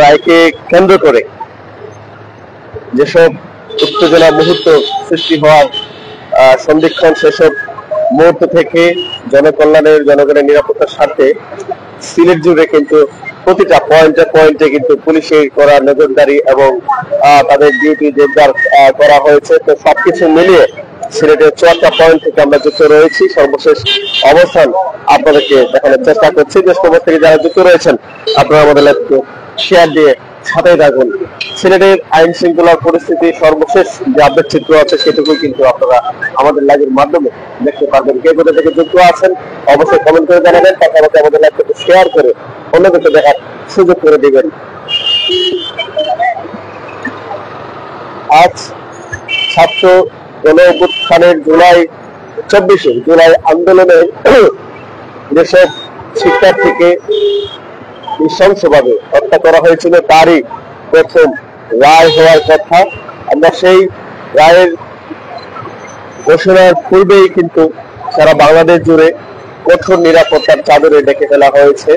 রায়কে কেন্দ্র করে যেসব উত্তেজনা মুহূর্ত সৃষ্টি হওয়ার সন্ধিক্ষণ, সেসব মুহূর্ত থেকে জনকল্যাণের, জনগণের নিরাপত্তার স্বার্থে সিলেট জুড়ে কিন্তু প্রতিটা পয়েন্টে পয়েন্টে কিন্তু পুলিশের করা নজরদারি এবং তাদের ডিউটি জোরদার করা হয়েছে। তো সবকিছু মিলিয়ে সিলেটের 4টা পয়েন্ট থেকে আমরা যুক্ত রয়েছি। সর্বশেষ অবস্থান আপনাদেরকে দেখানোর চেষ্টা করছি। দেশ প্রবাস থেকে যারা যুক্ত রয়েছেন আপনারা আমাদের লাইভকে শেয়ার দিয়ে সাথে থাকুন। সিলেটের আইন শৃঙ্খলার পরিস্থিতি সর্বশেষ যে আপডেট চিত্র আছে সেটুকু কিন্তু আপনারা আমাদের লাইভের মাধ্যমে দেখতে পারবেন। কে কোথা থেকে যুক্ত আছেন অবশ্যই কমেন্ট করে জানাবেন, পাশাপাশি আমাদের লাইভকে শেয়ার করে অন্যদেরকে দেখার সুযোগ করে দিবেন। আজ ছাত্র গণ অভ্যুত্থানের জুলাই আন্দোলনে যেসব শিক্ষার্থীকে নৃশংসভাবে হত্যা করা হয়েছিল তারই প্রথম রায় হওয়ার কথা। আমরা সেই রায়ের ঘোষণার পূর্বেই কিন্তু সারা বাংলাদেশ জুড়ে কঠোর নিরাপত্তার চাদরে ডেকে ফেলা হয়েছে।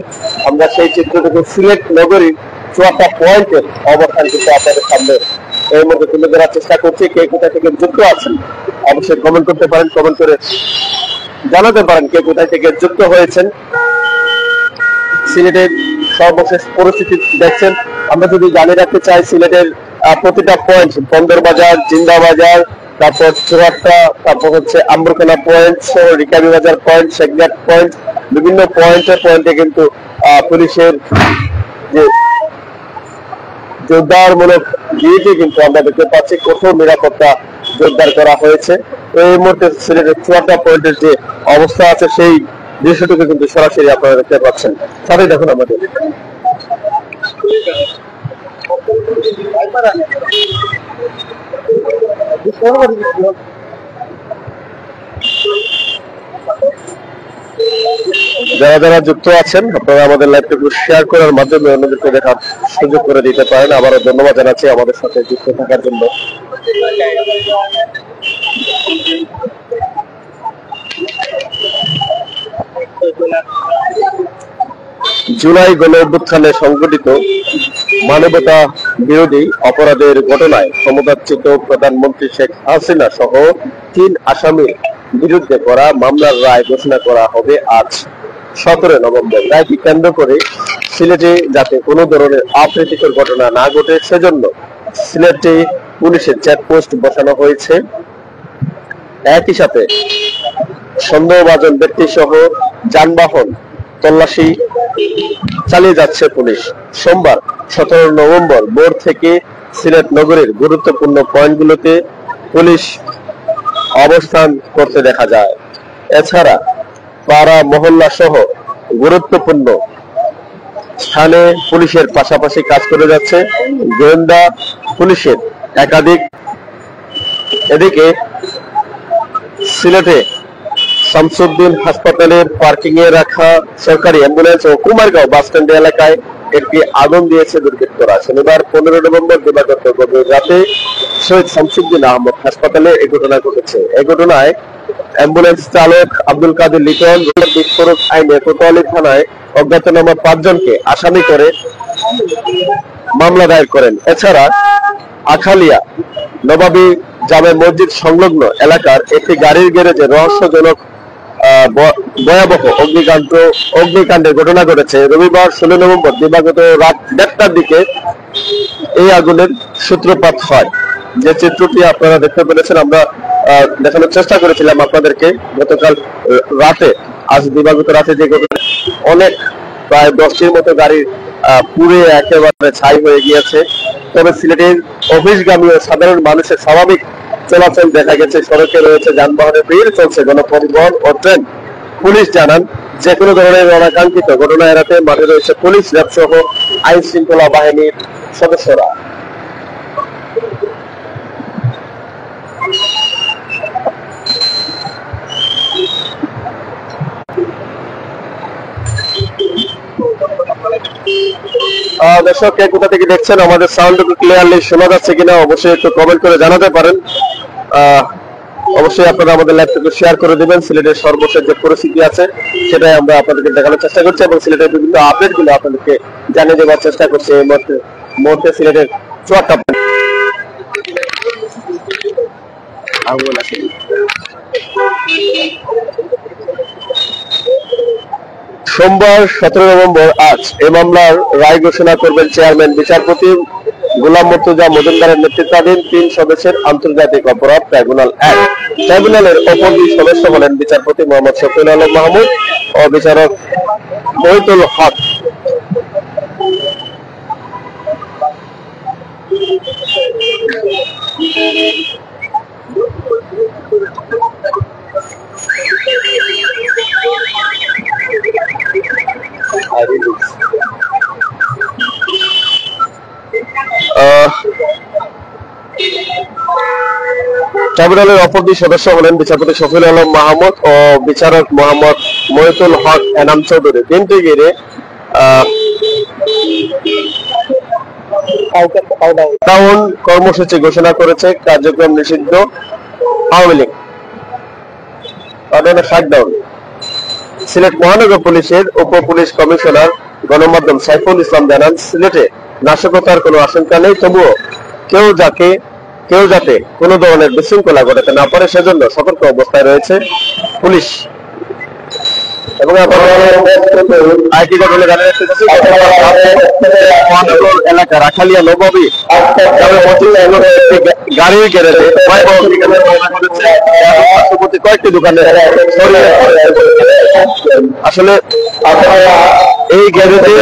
আমরা সেই চিত্রটুকু সিলেট নগরীর 4টা পয়েন্টের অবস্থান কিন্তু আপনাদের সামনে এর মধ্যে তুলে ধরার চেষ্টা করছি। কে কোথায় থেকে যুক্ত আছেন অবশ্যই কমেন্ট করতে পারেন, কমেন্ট করে জানাতে পারেন কে কোথায় থেকে যুক্ত হয়েছেন। সিলেটের সর্বশেষ পরিস্থিতি দেখছেন। আমরা যদি জানিয়ে রাখতে চাই সিলেটের প্রতিটা পয়েন্ট, বন্দরবাজার, জিন্দাবাজার, তারপর চুয়াট্টা, তারপর হচ্ছে আম্বরখানা পয়েন্ট, রিকাবি বাজার পয়েন্ট, শেখঘাট পয়েন্ট, বিভিন্ন পয়েন্টে কিন্তু পুলিশের যে জোরদারমূলক ডিউটি কিন্তু আমরা দেখতে পাচ্ছি, কঠোর নিরাপত্তা জোরদার করা হয়েছে। এই মুহূর্তে সিলেটের 4টা পয়েন্টের যে অবস্থা আছে সেই দৃশ্যটুকু কিন্তু সরাসরি আপনারা দেখতে পাচ্ছেন। সাথে দেখুন আমাদের যারা যারা যুক্ত আছেন আপনারা আমাদের লাইভটাকে শেয়ার করার মাধ্যমে অন্যদেরকে দেখার সুযোগ করে দিতে পারেন। আবারও ধন্যবাদ জানাচ্ছি আমাদের সাথে যুক্ত থাকার জন্য। জুলাই গণ অভ্যুত্থানে সংঘটিত মানবতা বিরোধী অপরাধের ঘটনায় ক্ষমতাচ্যুত প্রধানমন্ত্রী শেখ হাসিনা সহ 3 আসামির বিরুদ্ধে করা মামলার রায় ঘোষণা করা হবে আজ 17 নভেম্বর। রায়কে কেন্দ্র করে সিলেটে যাতে কোনো ধরনের অপ্রীতিকর ঘটনা না ঘটে সেজন্য সিলেটে পুলিশের চেকপোস্ট বসানো হয়েছে। একই সাথে সন্দেহভাজন ব্যক্তি সহ যানবাহন তল্লাশি চালিয়ে যাচ্ছে পুলিশ। সোমবার 17 নভেম্বর ভোর থেকে সিলেট নগরীর গুরুত্বপূর্ণ পয়েন্টগুলোতে পুলিশ অবস্থান করতে দেখা যায়। এছাড়া পাড়া মহল্লা সহ গুরুত্বপূর্ণ স্থানে পুলিশের পাশাপাশি কাজ করে যাচ্ছে গোয়েন্দা পুলিশের একাধিক। এদিকে সিলেটে শামসুদ্দিন হাসপাতালের পার্কিং এ রাখা সরকারি অ্যাম্বুলেন্স ও কুমারগাঁও বাস স্ট্যান্ড এলাকায় একটি আগুন দিয়েছে দুর্বৃত্তরা। শনিবার 15 নভেম্বর দিবাগত গভীর রাতে শহীদ শামসুদ্দিন আহমদ হাসপাতালে এই ঘটনা ঘটেছে। এই ঘটনায় অ্যাম্বুলেন্স চালক আব্দুল কাদের লিটন বিস্ফোরক আইনে কোতোয়ালি থানায় অজ্ঞাতনামা 5 জনকে আসামি করে মামলা দায়ের করেন। এছাড়া আখালিয়া নবাবী জামে মসজিদ সংলগ্ন এলাকার একটি গাড়ির গ্যারেজে রহস্যজনক ভয়াবহ অগ্নিকাণ্ডের ঘটনা ঘটেছে। রবিবার 16 নভেম্বর দিবাগত রাত 1টার দিকে এই আগুনের সূত্রপাত হয়। যে চিত্রটি আপনারা দেখতে পেরেছেন আমরা দেখানোর চেষ্টা করেছিলাম আপনাদেরকে গতকাল রাতে। আজ দিবাগত রাতে যে ঘটনা, অনেক প্রায় 10টির মতো গাড়ি পুড়ে একেবারে ছাই হয়ে গিয়েছে। তবে সিলেটের অফিসগামী ও সাধারণ মানুষের স্বাভাবিক চলাচল দেখা গেছে। সড়কে রয়েছে যানবাহনের ভিড়, চলছে গণপরিবহন ও ট্রেন। পুলিশ জানান যে কোনো ধরনের অনাকাঙ্ক্ষিত ঘটনা এড়াতে মাঠে রয়েছে পুলিশ, র্যাব সহ আইন শৃঙ্খলা বাহিনীর সদস্যরা। দর্শক কে কোথা থেকে দেখছেন, আমাদের সাউন্ডটুকু ক্লিয়ারলি শোনা যাচ্ছে কিনা অবশ্যই একটু কমেন্ট করে জানাতে পারেন। অবশ্যই আপনারা আমাদের লাইভটাকে শেয়ার করে দিবেন। সিলেটের সর্বশেষ যে পরিস্থিতি আছে সেটাই আমরা আপনাদেরকে দেখানোর চেষ্টা করছি এবং সিলেটের বিভিন্ন আপডেট গুলো আপনাদেরকে জানিয়ে দেওয়ার চেষ্টা করছি। এই মুহূর্তে মুহূর্তে সিলেটের চুয়াট্টা সোমবার 17 নভেম্বর আজ এ মামলার রায় ঘোষণা করবেন চেয়ারম্যান বিচারপতি গোলাম মুর্তজা মজুমদারের নেতৃত্বাধীন 3 সদস্যের আন্তর্জাতিক অপরাধ ট্রাইব্যুনাল 1। ট্রাইব্যুনালের অপর 2 সদস্য হলেন বিচারপতি মোহাম্মদ শফিউল আলম মাহমুদ ও বিচারক মহিতুল হক। ট্রাইব্যুনালের অপর 2 সদস্য হলেন বিচারপতি শফিউল আলম মাহমুদ ও বিচারক মোহাম্মদ মহিতুল হক এনাম চৌধুরী। দিনটি ঘিরে টাউন কর্মসূচি ঘোষণা করেছে কার্যক্রম নিষিদ্ধ আওয়ামী লীগ। শাটডাউন। সিলেট মহানগর পুলিশের উপ পুলিশ কমিশনার গণমাধ্যম সাইফুল ইসলাম জানান, সিলেটে নাশকতার কোনো আশঙ্কা নেই, তবুও কেউ যাতে কোনো ধরনের বিশৃঙ্খলা ঘটাতে না পারে সেজন্য সতর্ক অবস্থায় রয়েছে পুলিশ। এবং আইটি ঘটনা জানা যাচ্ছে মহানগর এলাকা রাখালিয়া নবাবী গাড়ির গ্যারেজে কয়েকটি দোকানে আসলে এই গ্যারেজে